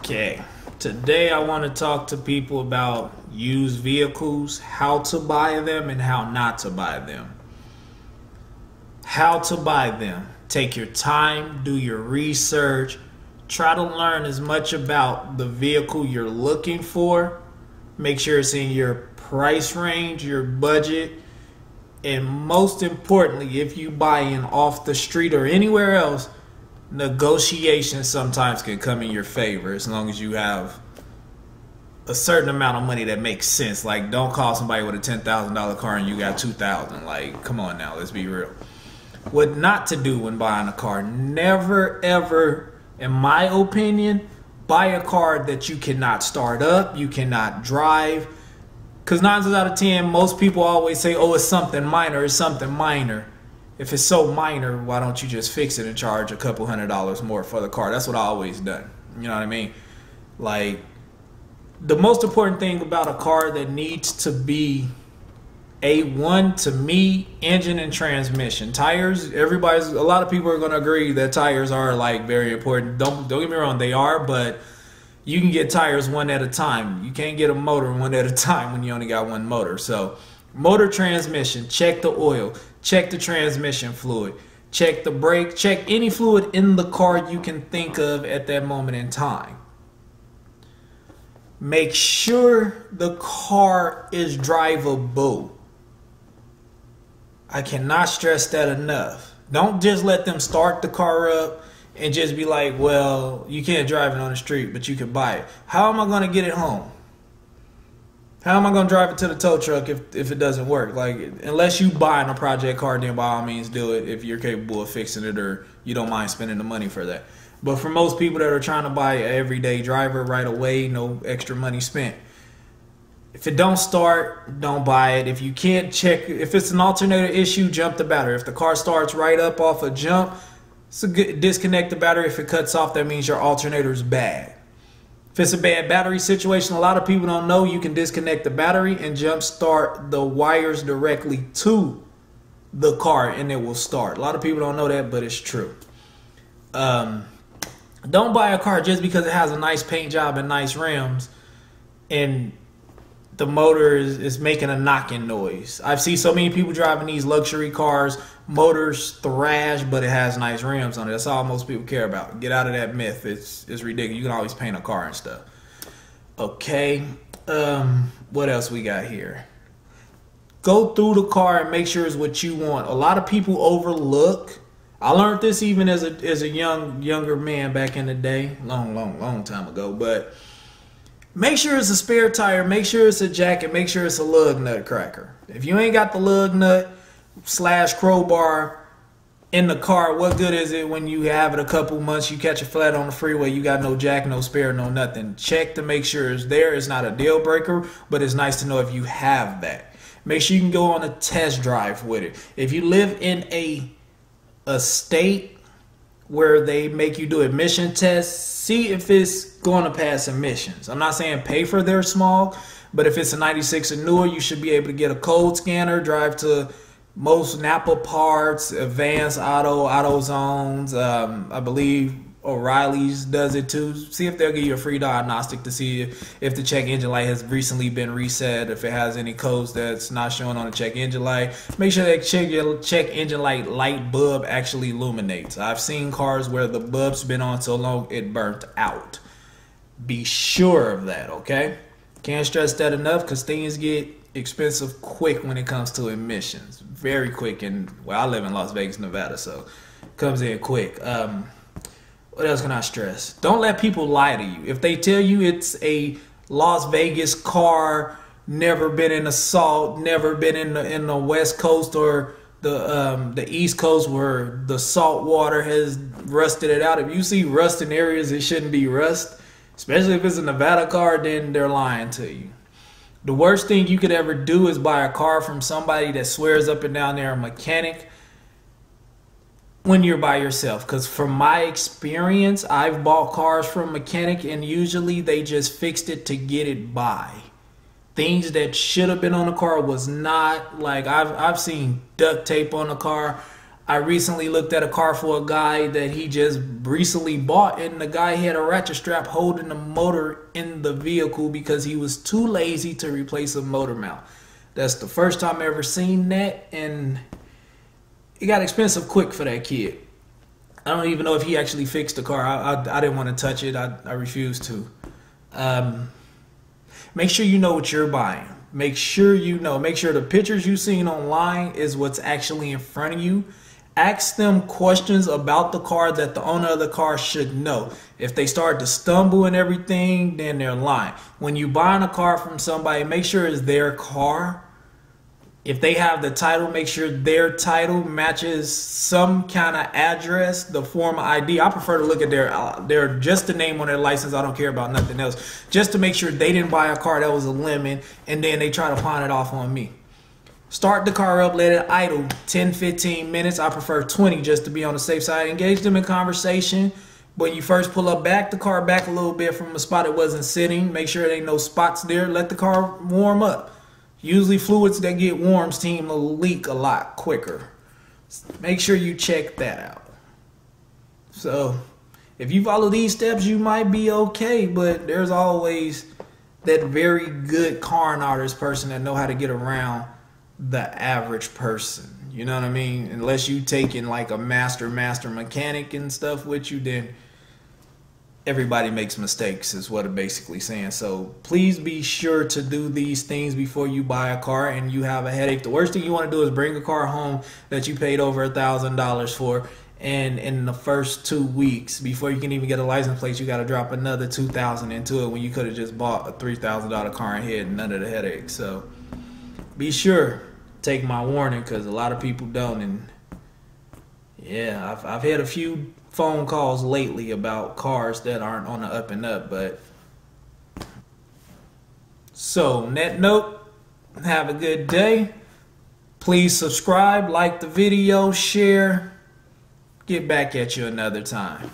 Okay, today I want to talk to people about used vehicles, how to buy them and how not to buy them. How to buy them. Take your time, do your research, try to learn as much about the vehicle you're looking for. Make sure it's in your price range, your budget, and most importantly, if you buy in off the street or anywhere else, negotiations sometimes can come in your favor as long as you have a certain amount of money that makes sense. Like, don't call somebody with a $10,000 car and you got $2,000. Like, come on now, let's be real. What not to do when buying a car: never ever, in my opinion, buy a car that you cannot start up, you cannot drive. Because 9 times out of 10, most people always say, oh, it's something minor, it's something minor. If it's so minor, why don't you just fix it and charge a couple $100s more for the car? That's what I always done. You know what I mean? Like, the most important thing about a car that needs to be A1 to me, engine and transmission. Tires, a lot of people are going to agree that tires are like very important. Don't get me wrong, they are, but you can get tires one at a time. You can't get a motor one at a time when you only got one motor. So motor, transmission, check the oil, check the transmission fluid, check the brake, check any fluid in the car you can think of at that moment in time. Make sure the car is drivable. I cannot stress that enough. Don't just let them start the car up and just be like, well, you can't drive it on the street, but you can buy it. How am I going to get it home? How am I going to drive it to the tow truck if it doesn't work? Like, unless you buying a project car, then by all means do it if you're capable of fixing it or you don't mind spending the money for that. But for most people that are trying to buy an everyday driver right away, no extra money spent. If it don't start, don't buy it. If you can't check, if it's an alternator issue, jump the battery. If the car starts right up off a jump, it's a good, disconnect the battery. If it cuts off, that means your alternator is bad. If it's a bad battery situation, a lot of people don't know you can disconnect the battery and jump start the wires directly to the car and it will start. A lot of people don't know that, but it's true. Don't buy a car just because it has a nice paint job and nice rims and the motor is making a knocking noise. I've seen so many people driving these luxury cars, motors thrash, but it has nice rims on it. That's all most people care about. Get out of that myth. It's ridiculous. You can always paint a car and stuff. Okay. What else we got here? Go through the car and make sure it's what you want. A lot of people overlook. I learned this even as a younger man back in the day, long time ago, but make sure it's a spare tire, make sure it's a jacket, make sure it's a lug nut cracker. If you ain't got the lug nut / crowbar in the car, what good is it when you have it a couple months, you catch a flat on the freeway, you got no jack, no spare, no nothing. Check to make sure it's there. It's not a deal breaker, but it's nice to know if you have that. Make sure you can go on a test drive with it. If you live in a state where they make you do emission tests, see if it's going to pass emissions. I'm not saying pay for their smog, but if it's a 96 or newer, you should be able to get a code scanner, drive to most Napa parts, Advanced Auto, AutoZones, I believe O'Reilly's does it too. See if they'll give you a free diagnostic to see if the check engine light has recently been reset, if it has any codes that's not showing on the check engine light. Make sure that check engine light bulb actually illuminates. I've seen cars where the bulb's been on so long it burnt out. Be sure of that, okay? Can't stress that enough because things get expensive quick when it comes to emissions. Very quick. And well, I live in Las Vegas, Nevada, so it comes in quick. What else can I stress? Don't let people lie to you. If they tell you it's a Las Vegas car, never been in the salt, never been in the West Coast or the East Coast where the salt water has rusted it out. If you see rust in areas it shouldn't be rust, especially if it's a Nevada car, then they're lying to you. The worst thing you could ever do is buy a car from somebody that swears up and down they're a mechanic when you're by yourself. Because from my experience, I've bought cars from a mechanic and usually they just fixed it to get it by. Things that should have been on the car was not. Like, I've seen duct tape on the car. I recently looked at a car for a guy that he just recently bought, and the guy had a ratchet strap holding the motor in the vehicle because he was too lazy to replace a motor mount. That's the first time I ever seen that, and it got expensive quick for that kid. I don't even know if he actually fixed the car. I didn't want to touch it. I refused to. Make sure you know what you're buying. Make sure you know. Make sure the pictures you've seen online is what's actually in front of you. Ask them questions about the car that the owner of the car should know. If they start to stumble and everything, then they're lying. When you buying a car from somebody, make sure it's their car. If they have the title, make sure their title matches some kind of address, the form of ID. I prefer to look at their just the name on their license. I don't care about nothing else. Just to make sure they didn't buy a car that was a lemon and then they try to pawn it off on me. Start the car up, let it idle 10-15 minutes. I prefer 20 just to be on the safe side. Engage them in conversation. When you first pull up, back the car back a little bit from a spot it wasn't sitting. Make sure there ain't no spots there. Let the car warm up. Usually fluids that get warm seem to leak a lot quicker. Make sure you check that out. So if you follow these steps, you might be okay, but there's always that very good car and artist person that know how to get around the average person. You know what I mean? Unless you taking like a master mechanic and stuff with you, then everybody makes mistakes is what it's basically saying. So please be sure to do these things before you buy a car and you have a headache. The worst thing you want to do is bring a car home that you paid over $1,000 for, and in the first 2 weeks before you can even get a license plate, you got to drop another $2,000 into it when you could have just bought a $3,000 car and had none of the headaches. So be sure, take my warning, because a lot of people don't. And yeah, I've had a few phone calls lately about cars that aren't on the up and up. But so on that note, have a good day. Please subscribe, like the video, share. Get back at you another time.